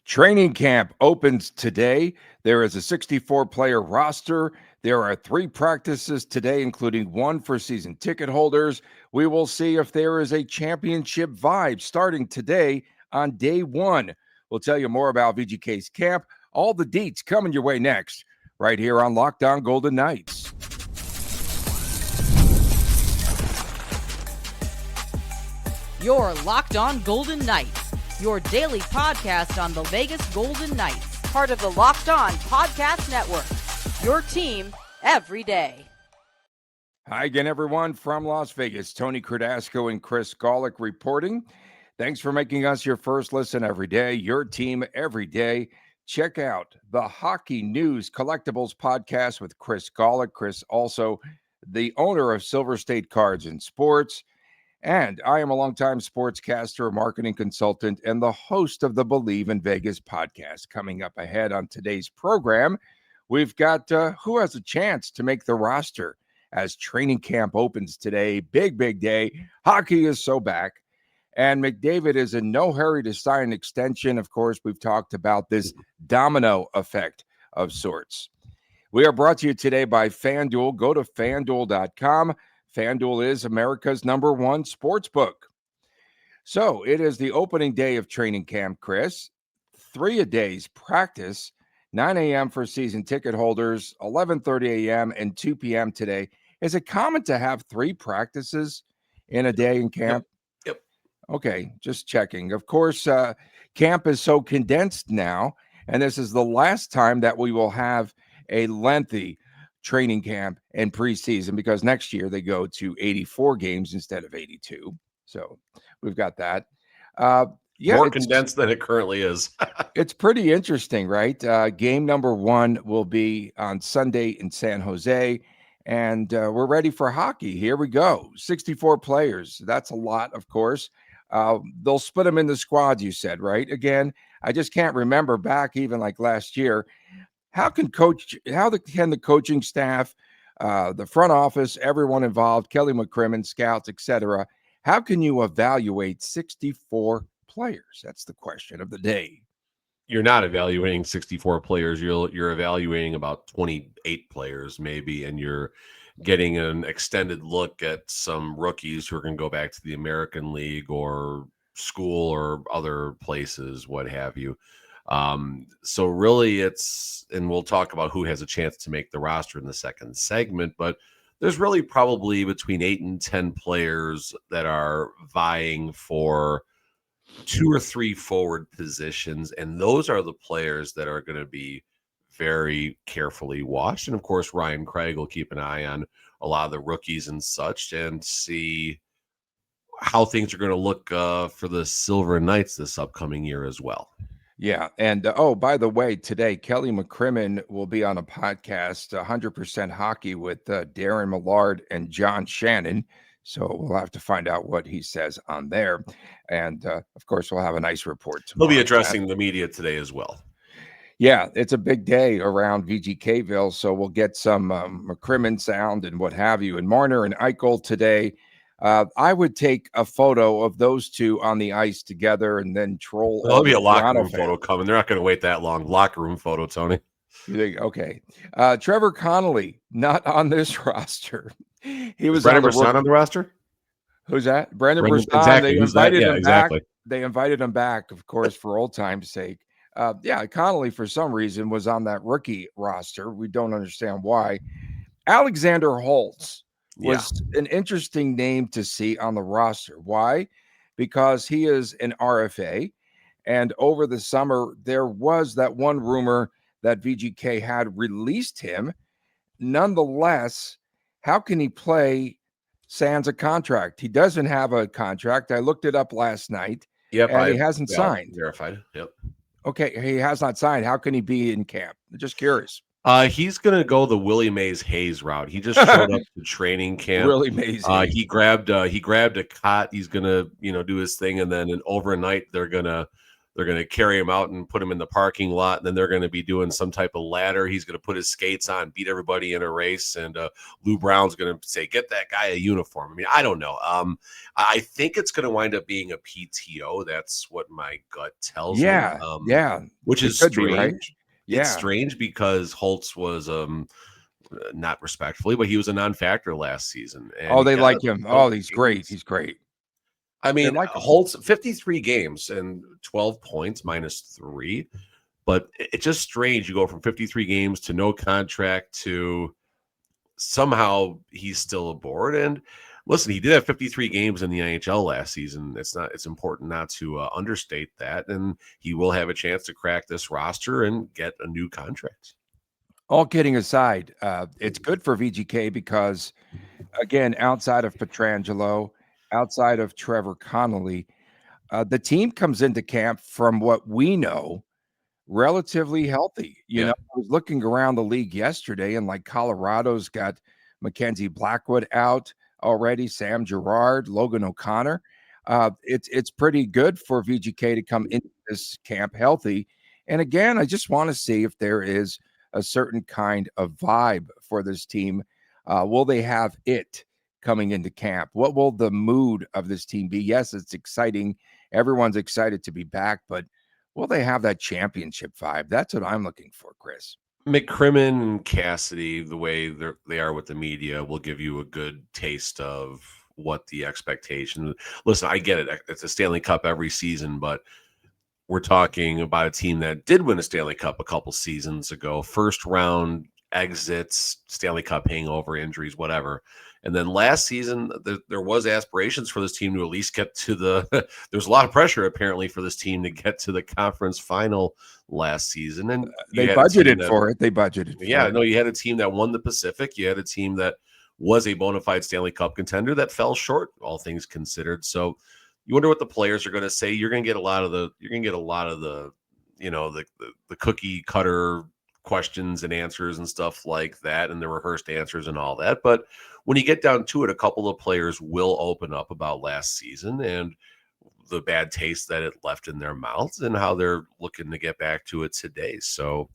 Training camp opens today. There is a 64-player roster. There are 3 practices today, including 1 for season ticket holders. We will see if there is a championship vibe starting today on day 1. We'll tell you more about VGK's camp. All the deets coming your way next, right here on Locked On Golden Knights. You're Locked On Golden Knights, your daily podcast on the Vegas Golden Knights, part of the Locked On Podcast Network, your team every day. Hi again, everyone, from Las Vegas. Tony Cardasco and Chris Golick reporting. Thanks for making us your first listen every day, your team every day. Check out the Hockey News Collectibles podcast with Chris Golick. Chris, also the owner of Silver State Cards and Sports. And I am a longtime sportscaster, marketing consultant, and the host of the Believe in Vegas podcast. Coming up ahead on today's program, we've got who has a chance to make the roster as training camp opens today. Big day. Hockey is so back. And McDavid is in no hurry to sign an extension. Of course, we've talked about this domino effect of sorts. We are brought to you today by FanDuel. Go to FanDuel.com. FanDuel is America's #1 sportsbook. So it is the opening day of training camp, Chris. 3-a-days practice, 9 a.m. for season ticket holders, 11:30 a.m. and 2 p.m. today. Is it common to have 3 practices in a day in camp? Yep. Okay, just checking. Of course, camp is so condensed now, and this is the last time that we will have a lengthy training camp and preseason, because next year they go to 84 games instead of 82. So we've got that. More condensed than it currently is. It's pretty interesting, right? Game number 1 will be on Sunday in San Jose, and we're ready for hockey. Here we go. 64 players. That's a lot, of course. They'll split them in the squads, you said, right? Again, I just can't remember back even like last year. How can the coaching staff, the front office, everyone involved, Kelly McCrimmon, scouts, etc., how can you evaluate 64 players? That's the question of the day. You're not evaluating 64 players. You're evaluating about 28 players maybe, and you're getting an extended look at some rookies who are going to go back to the American League or school or other places, what have you. So really and we'll talk about who has a chance to make the roster in the second segment, but there's really probably between 8 and 10 players that are vying for 2 or 3 forward positions. And those are the players that are going to be very carefully watched. And of course, Ryan Craig will keep an eye on a lot of the rookies and such and see how things are going to look for the Silver Knights this upcoming year as well. Yeah. And by the way, today, Kelly McCrimmon will be on a podcast, 100% Hockey, with Darren Millard and John Shannon. So we'll have to find out what he says on there. And of course, we'll have a nice report tomorrow. He'll be addressing the media today as well. Yeah, it's a big day around VGKville. So we'll get some McCrimmon sound and what have you. And Marner and Eichel today. I would take a photo of those two on the ice together and then troll. There'll be a locker room photo coming. They're not going to wait that long. Locker room photo, Tony. You think, okay. Trevor Connolly, not on this roster. He was Brandon Brisson on the roster? Who's that? Brandon Brisson. Exactly. They invited him back. They invited him back, of course, for old time's sake. Connolly, for some reason, was on that rookie roster. We don't understand why. Alexander Holtz was an interesting name to see on the roster. Why? Because he is an RFA. And over the summer, there was that one rumor that VGK had released him. Nonetheless, how can he play sans a contract? He doesn't have a contract. I looked it up last night. Yep. And he hasn't signed. Verified. Yep. Okay. He has not signed. How can he be in camp? Just curious. He's going to go the Willie Mays Hayes route. He just showed up to training camp. Willie Mays. He grabbed a cot. He's going to, do his thing. And then overnight they're going to they're going to carry him out and put him in the parking lot, and then they're going to be doing some type of ladder. He's going to put his skates on, beat everybody in a race, and Lou Brown's going to say, "Get that guy a uniform." I mean, I don't know. I think it's going to wind up being a PTO. That's what my gut tells me. Yeah, which is strange. Right? Yeah, it's strange because Holtz was not respectfully, but he was a non-factor last season. And they like him. Oh, he's great. He's great. I mean, Holtz 53 games and 12 points -3, but it's just strange. You go from 53 games to no contract to somehow he's still aboard. And listen, he did have 53 games in the NHL last season. It's important not to understate that. And he will have a chance to crack this roster and get a new contract. All kidding aside, it's good for VGK because, again, outside of Pietrangelo, outside of Trevor Connolly, the team comes into camp, from what we know, relatively healthy. You know, I was looking around the league yesterday, and like Colorado's got Mackenzie Blackwood out already, Sam Girard, Logan O'Connor. It's pretty good for VGK to come into this camp healthy. And again, I just want to see if there is a certain kind of vibe for this team. Will they have it coming into camp? What will the mood of this team be? Yes, it's exciting. Everyone's excited to be back, but will they have that championship vibe? That's what I'm looking for, Chris. McCrimmon and Cassidy, the way they are with the media, will give you a good taste of what the expectation. Listen, I get it. It's a Stanley Cup every season, but we're talking about a team that did win a Stanley Cup a couple seasons ago. First round exits, Stanley Cup hangover, injuries, whatever. And then last season, there was aspirations for this team to at least get to the there's a lot of pressure apparently for this team to get to the conference final last season. And they budgeted for it. They budgeted for it. No, you had a team that won the Pacific. You had a team that was a bona fide Stanley Cup contender that fell short, all things considered. So you wonder what the players are going to say. You're going to get a lot of the you know, the cookie cutter questions and answers and stuff like that, and the rehearsed answers and all that. But when you get down to it, a couple of players will open up about last season and the bad taste that it left in their mouths and how they're looking to get back to it today. So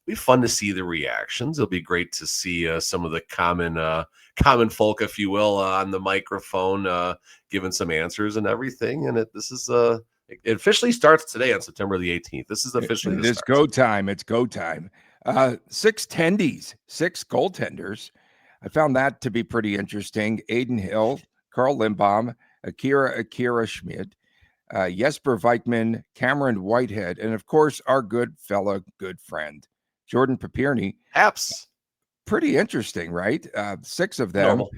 it'll be fun to see the reactions. It'll be great to see some of the common folk, if you will, on the microphone, giving some answers and everything. And it officially starts today on September the 18th. This is officially it's go time. It's go time. 6 tendies, 6 goaltenders. I found that to be pretty interesting. Aiden Hill, Carl Lindbaum, Akira Schmidt, Jesper Vikman, Cameron Whitehead, and of course our good friend Jordan Papirny. Apps. Pretty interesting, right? 6 of them. Normal.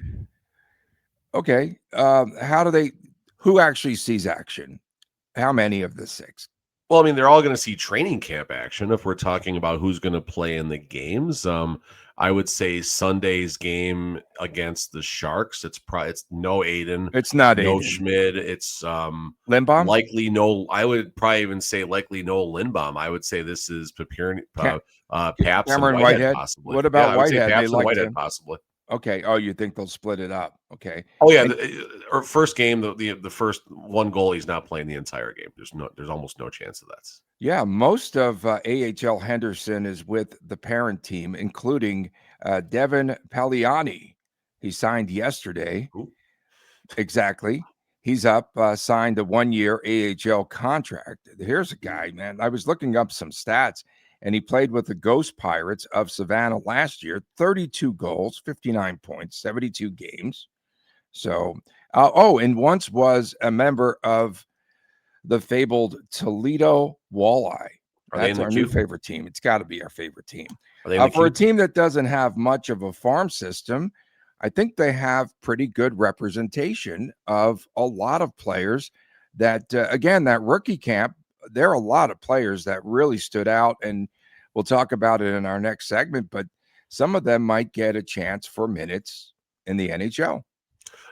Okay. Who actually sees action? How many of the 6? Well, I mean, they're all going to see training camp action if we're talking about who's going to play in the games. I would say Sunday's game against the Sharks, it's no Aiden. It's not no Aiden. Schmid. It's Lindbaum? Likely no. I would probably even say likely no Lindbaum. I would say this is Papirny, Paps, Cameron and Whitehead possibly. What about Whitehead? Paps and Whitehead possibly. Okay. Oh, you think they'll split it up? Okay. Oh yeah. Or first game, the first one goal, he's not playing the entire game. There's almost no chance of that. Yeah, most of AHL Henderson is with the parent team, including Devin Paliani. He signed yesterday. Ooh. Exactly. He's up, signed a 1-year AHL contract. Here's a guy, man. I was looking up some stats, and he played with the Ghost Pirates of Savannah last year. 32 goals, 59 points, 72 games. So, and once was a member of the fabled Toledo Walleye. That's our new favorite team. It's got to be our favorite team. For a team that doesn't have much of a farm system, I think they have pretty good representation of a lot of players that, again, that rookie camp, there are a lot of players that really stood out, and we'll talk about it in our next segment, but some of them might get a chance for minutes in the NHL.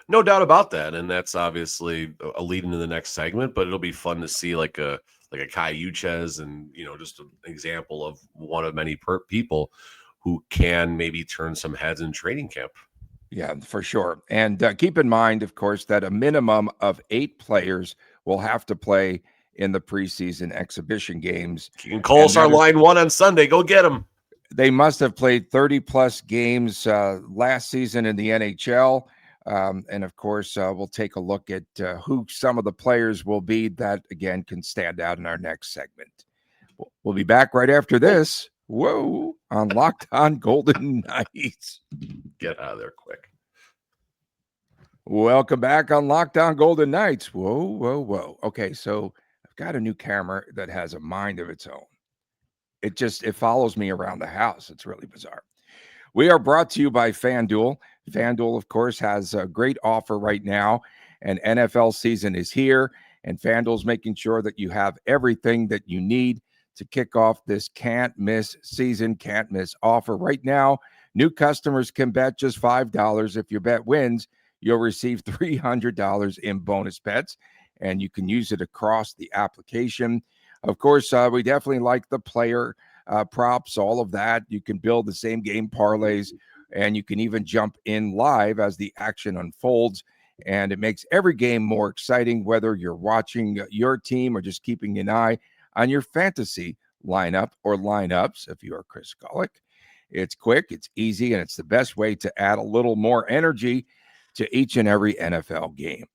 No doubt about that, and that's obviously a lead into the next segment. But it'll be fun to see like a Kai Uchez, and just an example of one of many people who can maybe turn some heads in training camp. Yeah, for sure. And keep in mind, of course, that a minimum of 8 players will have to play in the preseason exhibition games. Keegan Cole's our line one on Sunday. Go get him. They must have played 30-plus games last season in the NHL. And, of course, we'll take a look at who some of the players will be that, again, can stand out in our next segment. We'll be back right after this. Whoa, on Locked On Golden Knights. Get out of there quick. Welcome back on Locked On Golden Knights. Whoa, whoa, whoa. Okay, so I've got a new camera that has a mind of its own. It follows me around the house. It's really bizarre. We are brought to you by FanDuel. FanDuel, of course, has a great offer right now, and NFL season is here, and FanDuel's making sure that you have everything that you need to kick off this can't-miss season, can't-miss offer. Right now, new customers can bet just $5. If your bet wins, you'll receive $300 in bonus bets, and you can use it across the application. Of course, we definitely like the player props, all of that. You can build the same game parlays, and you can even jump in live as the action unfolds. And it makes every game more exciting, whether you're watching your team or just keeping an eye on your fantasy lineup or lineups. If you are Chris Golick, it's quick, it's easy, and it's the best way to add a little more energy to each and every NFL game.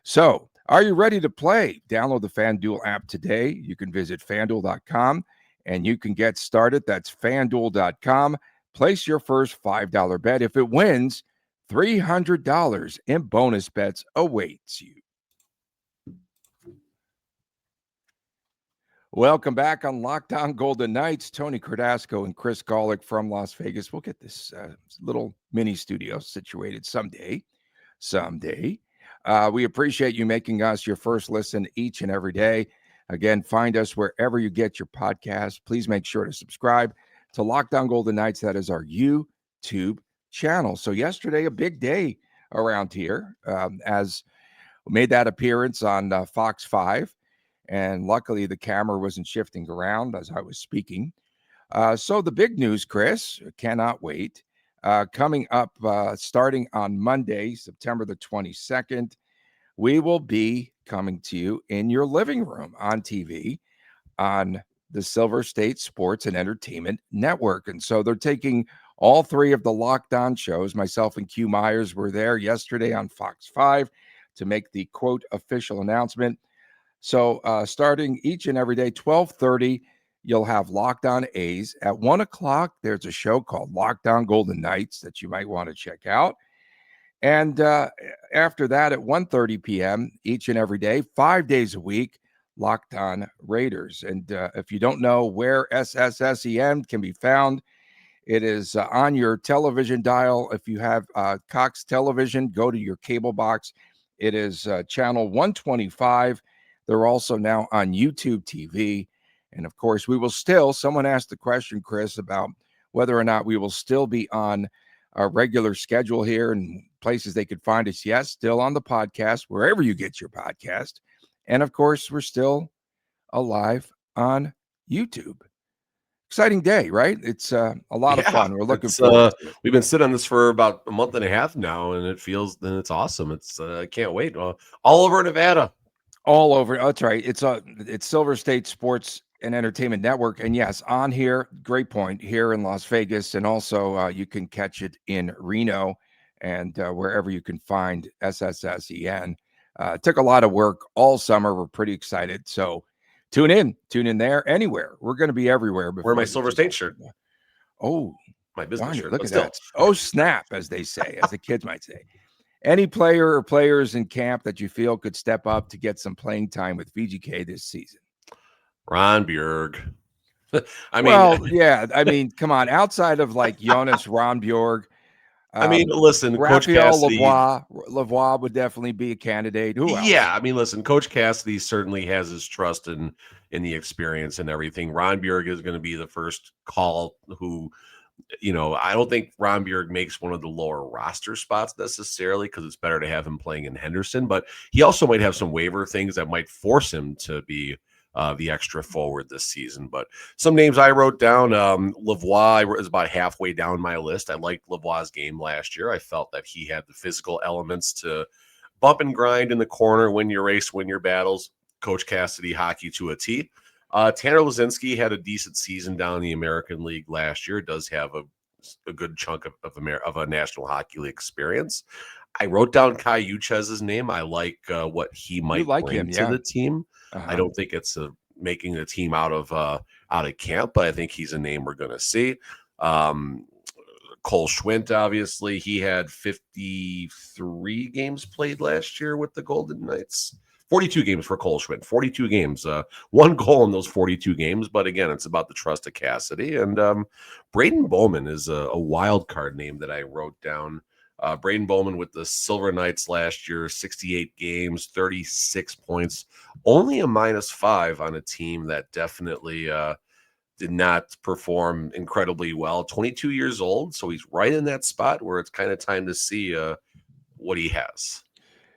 So, are you ready to play? Download the FanDuel app today. You can visit FanDuel.com and you can get started. That's FanDuel.com. Place your first $5 bet. If it wins, $300 in bonus bets awaits you. Welcome back on Locked On Golden Knights. Tony Cardasco and Chris Golick from Las Vegas. We'll get this little mini studio situated someday. We appreciate you making us your first listen each and every day. Again, find us wherever you get your podcast. Please make sure to subscribe to Locked On Golden Knights. That is our YouTube channel. So yesterday, a big day around here as we made that appearance on Fox 5. And luckily, the camera wasn't shifting around as I was speaking. So the big news, Chris, cannot wait. Coming up, starting on Monday, September the 22nd, we will be coming to you in your living room on TV on the Silver State Sports and Entertainment Network. And so they're taking all three of the Locked On shows. Myself and Q Myers were there yesterday on Fox 5 to make the, quote, official announcement. So starting each and every day, 12:30, you'll have Locked On A's. At 1 o'clock, there's a show called Locked On Golden Knights that you might want to check out. And after that, at 1:30 p.m., each and every day, 5 days a week, Locked On Raiders. And if you don't know where SSSEN can be found, it is on your television dial. If you have Cox Television, go to your cable box. It is channel 125. They're also now on YouTube TV. And, of course, we will still, someone asked the question, Chris, about whether or not we will still be on our regular schedule here and places they could find us. Yes, still on the podcast, wherever you get your podcast. And, of course, we're still alive on YouTube. Exciting day, right? It's a lot of fun. We're looking forward to it. We've been sitting on this for about a month and a half now, and it's awesome. It's I can't wait. All over Nevada. All over. That's right. It's Silver State Sports and Entertainment Network. And yes, on here, great point, here in Las Vegas. And also you can catch it in Reno and wherever you can find SSSEN. It took a lot of work all summer. We're pretty excited. So tune in there, anywhere. We're going to be everywhere. Wear my Silver State shirt. Oh, my business shirt. Look at that. Oh, snap, as they say, as the kids might say. Any player or players in camp that you feel could step up to get some playing time with VGK this season? Ron Bjerg. I mean, come on. Outside of like Jonas Ronbjorg, listen, Coach Cassidy. Lavoie would definitely be a candidate. Who else? Yeah, listen, Coach Cassidy certainly has his trust in the experience and everything. Ron Bjerg is going to be the first call who, I don't think Ron Bjerg makes one of the lower roster spots necessarily because it's better to have him playing in Henderson, but he also might have some waiver things that might force him to be the extra forward this season. But some names I wrote down, Lavoie is about halfway down my list. I liked Lavoie's game last year. I felt that he had the physical elements to bump and grind in the corner, win your race, win your battles. Coach Cassidy hockey to a T. Tanner Lazinski had a decent season down in the American League last year. Does have a good chunk of a National Hockey League experience. I wrote down Kai Uchez's name. I like what he You might like bring him, to yeah. the team. I don't think it's making the team out of camp, but I think he's a name we're going to see. Cole Schwint, obviously, he had 53 games played last year with the Golden Knights. 42 games for Cole Schwint, 42 games, one goal in those 42 games. But again, it's about the trust of Cassidy. And Braden Bowman is a wild card name that I wrote down. Braden Bowman with the Silver Knights last year, 68 games, 36 points, only a -5 on a team that definitely did not perform incredibly well. 22 years old, so he's right in that spot where it's kind of time to see what he has.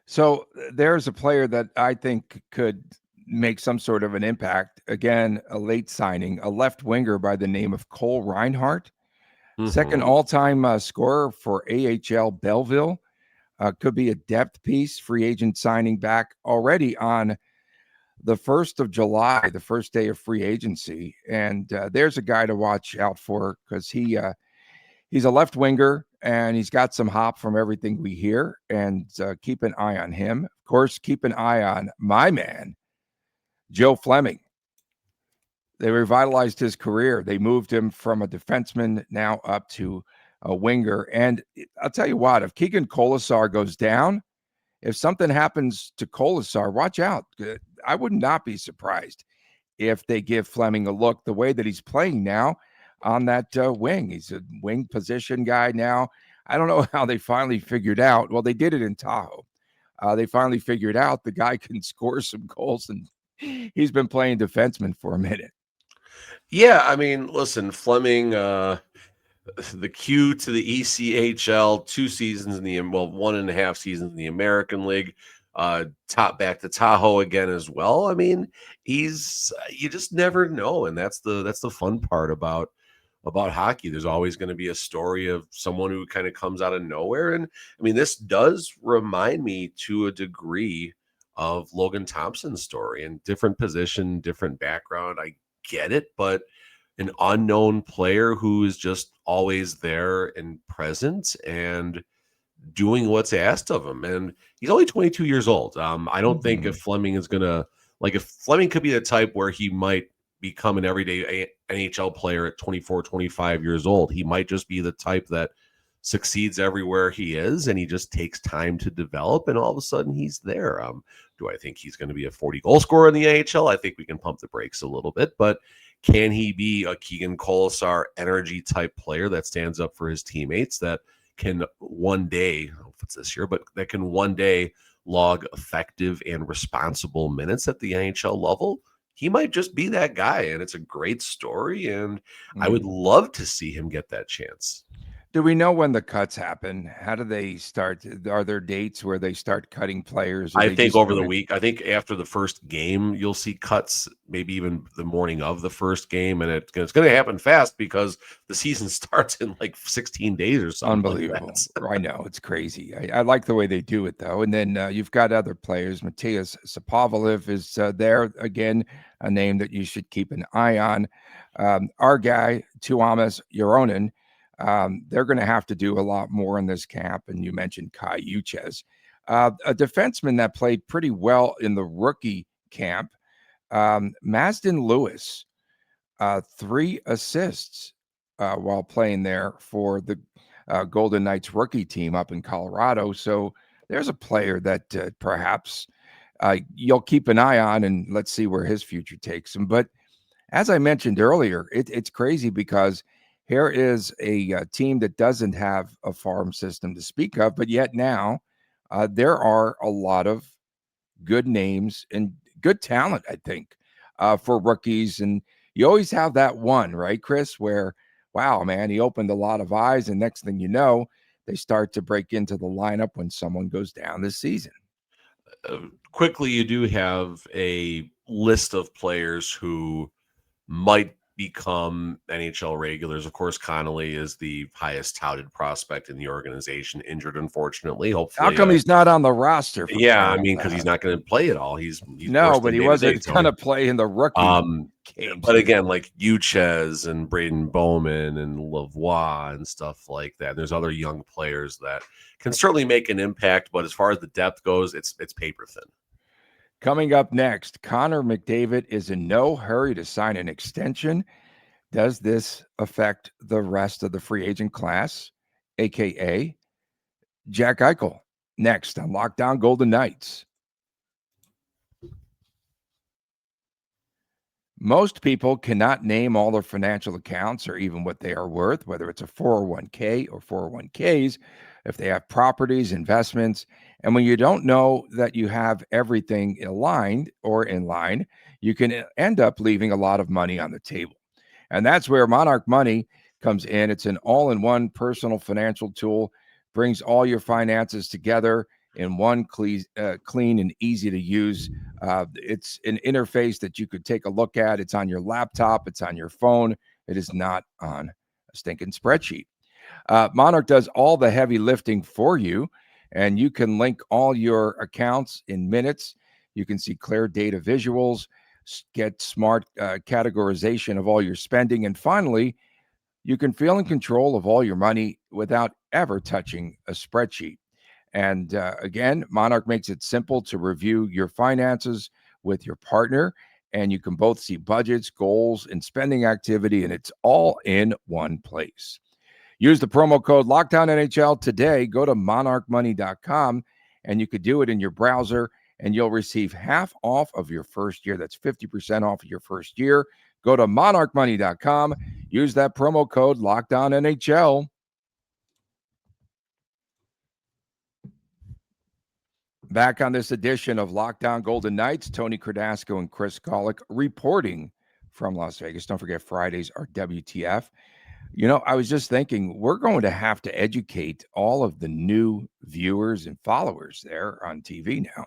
So there's a player that I think could make some sort of an impact. Again, a late signing, a left winger by the name of Cole Reinhardt, second all-time scorer for AHL Belleville. Could be a depth piece, free agent signing back already on the 1st of July, the first day of free agency. And there's a guy to watch out for because he's a left winger and he's got some hop from everything we hear. And keep an eye on him. Of course, keep an eye on my man, Joe Fleming. They revitalized his career. They moved him from a defenseman now up to a winger. And I'll tell you what, if Keegan Colasar goes down, if something happens to Colasar, watch out. I would not be surprised if they give Fleming a look the way that he's playing now on that wing. He's a wing position guy now. I don't know how they finally figured out. Well, they did it in Tahoe. They finally figured out the guy can score some goals, and he's been playing defenseman for a minute. Yeah, I mean, listen, Fleming, the Q to the ECHL, 2 seasons in the 1.5 seasons in the American League, top back to Tahoe again as well. I mean, you just never know, and that's the fun part about hockey. There's always going to be a story of someone who kind of comes out of nowhere, and I mean, this does remind me to a degree of Logan Thompson's story, and different position, different background. I get it, but an unknown player who is just always there and present and doing what's asked of him. And he's only 22 years old. I don't think if Fleming is going to, if Fleming could be the type where he might become an everyday NHL player at 24, 25 years old, he might just be the type that succeeds everywhere he is, and he just takes time to develop, and all of a sudden he's there. Do I think he's going to be a 40 goal scorer in the AHL? I think we can pump the brakes a little bit, but can he be a Keegan Colasar energy type player that stands up for his teammates, that can one day, I don't know if it's this year, but that can one day log effective and responsible minutes at the NHL level? He might just be that guy, and it's a great story, and I would love to see him get that chance. Do we know when the cuts happen? How do they start? Are there dates where they start cutting players? I think over the week. I think after the first game, you'll see cuts, maybe even the morning of the first game. And it's going to happen fast because the season starts in like 16 days or something. Unbelievable. I know. It's crazy. I like the way they do it, though. And then you've got other players. Matthias Sapovaliv is there. Again, a name that you should keep an eye on. Our guy, Tuomas Joronen, they're going to have to do a lot more in this camp. And you mentioned Kai Uchez, a defenseman that played pretty well in the rookie camp. Masden Lewis, 3 assists while playing there for the Golden Knights rookie team up in Colorado. So there's a player that perhaps you'll keep an eye on, and let's see where his future takes him. But as I mentioned earlier, it's crazy because here is a team that doesn't have a farm system to speak of, but yet now there are a lot of good names and good talent, I think, for rookies. And you always have that one, right, Chris, where, wow, man, he opened a lot of eyes, and next thing you know, they start to break into the lineup when someone goes down this season. Quickly, you do have a list of players who might become NHL regulars. Of course, Connolly is the highest touted prospect in the organization, injured, unfortunately. Hopefully, How come he's not on the roster? Yeah, I mean, because he's not going to play at all. He's no, worse but than he day-to-day, wasn't going to play in the rookie games. But again, like Uchez and Braden Bowman and Lavoie and stuff like that. There's other young players that can certainly make an impact, but as far as the depth goes, it's paper thin. Coming up next, Connor McDavid is in no hurry to sign an extension. Does this affect the rest of the free agent class, aka Jack Eichel? Next on Lockdown Golden Knights. Most people cannot name all their financial accounts or even what they are worth, whether it's a 401k or 401ks, if they have properties, investments. And when you don't know that you have everything aligned or in line, you can end up leaving a lot of money on the table. And that's where Monarch Money comes in. It's an all-in-one personal financial tool, brings all your finances together in one clean and easy to use. It's an interface that you could take a look at. It's on your laptop. It's on your phone. It is not on a stinking spreadsheet. Monarch does all the heavy lifting for you, and you can link all your accounts in minutes. You can see clear data visuals, get smart categorization of all your spending, and finally, you can feel in control of all your money without ever touching a spreadsheet. And again, Monarch makes it simple to review your finances with your partner, and you can both see budgets, goals, and spending activity, and it's all in one place. Use the promo code LOCKDOWNNHL today. Go to monarchmoney.com, and you could do it in your browser, and you'll receive half off of your first year. That's 50% off of your first year. Go to monarchmoney.com. Use that promo code LOCKDOWNNHL. Back on this edition of Lockdown Golden Knights, Tony Cardasco and Chris Golick reporting from Las Vegas. Don't forget, Fridays are WTF. You know, I was just thinking, we're going to have to educate all of the new viewers and followers there on TV now.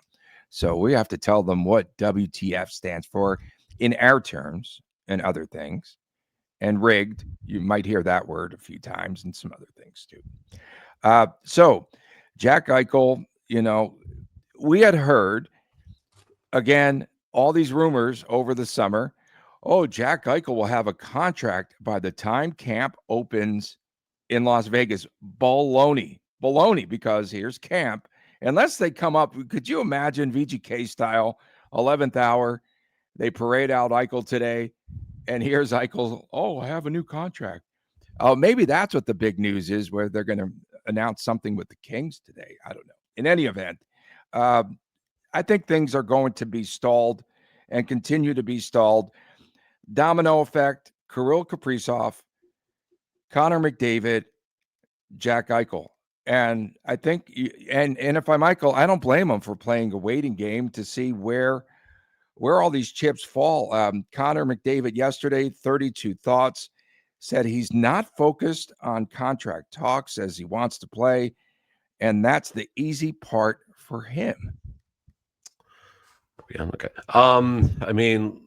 So we have to tell them what WTF stands for in our terms and other things. And rigged, you might hear that word a few times and some other things too. So Jack Eichel, you know, we had heard, again, all these rumors over the summer. Oh, Jack Eichel will have a contract by the time camp opens in Las Vegas. Baloney, because here's camp. Unless they come up, could you imagine VGK style, 11th hour, they parade out Eichel today, and here's Eichel, oh, I have a new contract. Oh, maybe that's what the big news is, where they're going to announce something with the Kings today. I don't know. In any event, I think things are going to be stalled and continue to be stalled. Domino effect, Kirill Kaprizov, Connor McDavid, Jack Eichel. And I think, and if I'm Eichel, I don't blame him for playing a waiting game to see where all these chips fall. Connor McDavid yesterday, 32 thoughts, said he's not focused on contract talks as he wants to play. And that's the easy part for him. Yeah, okay. I mean,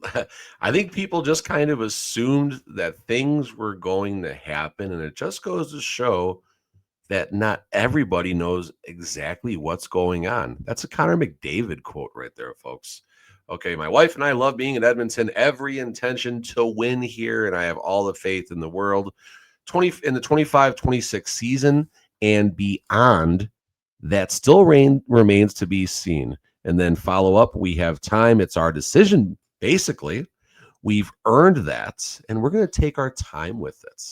I think people just kind of assumed that things were going to happen, and it just goes to show that not everybody knows exactly what's going on. That's a Connor McDavid quote right there, folks. Okay, my wife and I love being in Edmonton. Every intention to win here, and I have all the faith in the world. In the 25-26 season and beyond, that still remains to be seen. And then follow up, we have time. It's our decision, basically. We've earned that, and we're going to take our time with it.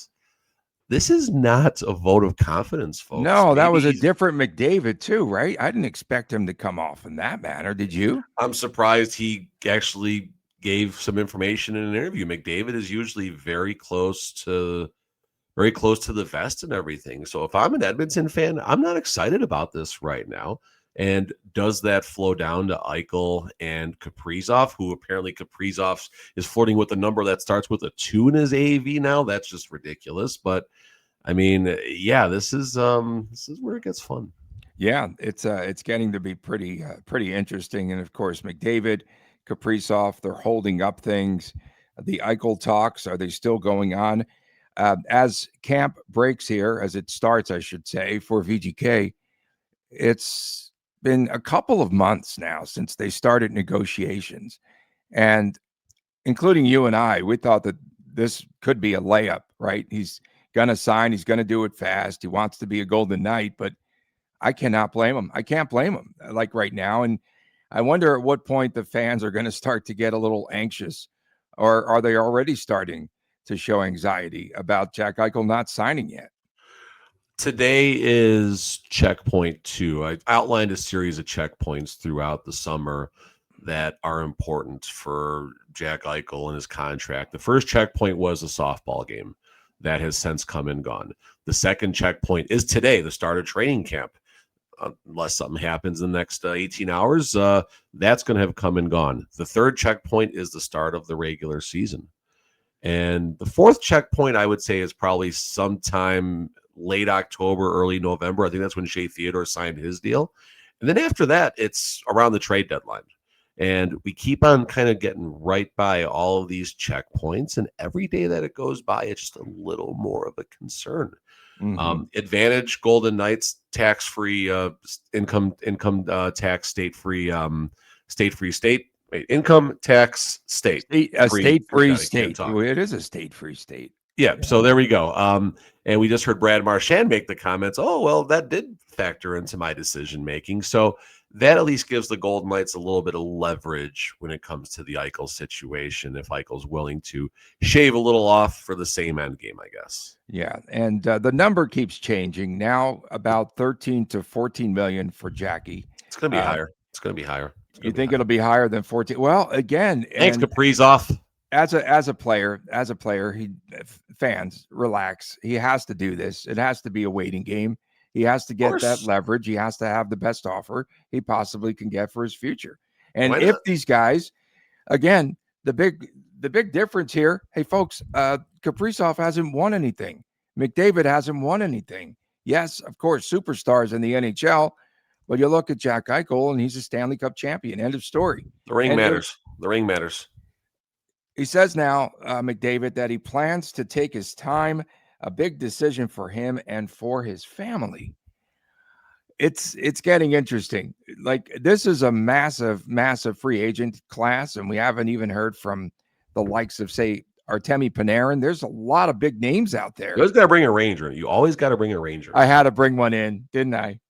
This is not a vote of confidence, folks. No, that was a different McDavid too, right? I didn't expect him to come off in that manner. Did you? I'm surprised he actually gave some information in an interview. McDavid is usually very close to the vest and everything. So if I'm an Edmonton fan, I'm not excited about this right now. And does that flow down to Eichel and Kaprizov, who apparently Kaprizov is flirting with a number that starts with a 2 in his AAV now? That's just ridiculous. But I mean, yeah, this is where it gets fun. Yeah, it's getting to be pretty interesting. And of course, McDavid, Kaprizov, they're holding up things. the Eichel talks, are they still going on? As camp breaks here, as it starts, I should say, for VGK, it's been a couple of months now since they started negotiations. And including you and I, we thought that this could be a layup, right? He's going to sign. He's going to do it fast. He wants to be a Golden Knight, but I cannot blame him. I can't blame him like right now. And I wonder at what point the fans are going to start to get a little anxious, or are they already starting to show anxiety about Jack Eichel not signing yet? Today is checkpoint 2. I outlined a series of checkpoints throughout the summer that are important for Jack Eichel and his contract. The first checkpoint was a softball game that has since come and gone. The second checkpoint is today, the start of training camp. Unless something happens in the next 18 hours, that's going to have come and gone. The third checkpoint is the start of the regular season. And the fourth checkpoint, I would say, is probably sometime late October, early November. I think that's when Shea Theodore signed his deal. And then after that, it's around the trade deadline. And we keep on kind of getting right by all of these checkpoints. And every day that it goes by, it's just a little more of a concern. Mm-hmm. Advantage Golden Knights tax-free income tax state-free income tax state. A state-free state. It is a state-free state. Yeah, so there we go. And we just heard Brad Marchand make the comments, oh, well, that did factor into my decision-making. So that at least gives the Golden Knights a little bit of leverage when it comes to the Eichel situation, if Eichel's willing to shave a little off for the same end game, I guess. Yeah, and the number keeps changing. Now about 13 to 14 million for Jackie. It's going to be higher. It's going to be higher. You think it'll be higher than 14? Well, again, thanks, Kaprizov. As a player, fans relax. He has to do this. It has to be a waiting game. He has to get that leverage. He has to have the best offer he possibly can get for his future. And if these guys, again, the big difference here, hey folks, Kaprizov hasn't won anything. McDavid hasn't won anything. Yes, of course, superstars in the NHL, but you look at Jack Eichel and he's a Stanley Cup champion. End of story. The ring matters. The ring matters. He says now, McDavid, that he plans to take his time, a big decision for him and for his family. It's getting interesting. Like, this is a massive free agent class, and we haven't even heard from the likes of, say, Artemi Panarin. There's a lot of big names out there. You always got to bring a Ranger. You always got to bring a Ranger. I had to bring one in, didn't I?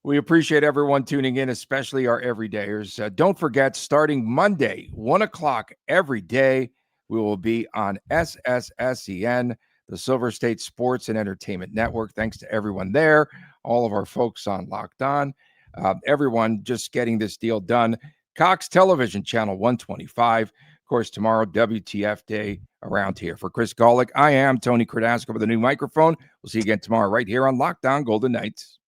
We appreciate everyone tuning in, especially our everydayers. Don't forget, starting Monday, 1 o'clock every day, we will be on SSSEN, the Silver State Sports and Entertainment Network. Thanks to everyone there, all of our folks on Locked On, everyone just getting this deal done. Cox Television, Channel 125. Of course, tomorrow, WTF Day around here. For Chris Golick, I am Tony Kardasco with a new microphone. We'll see you again tomorrow right here on Locked On Golden Knights.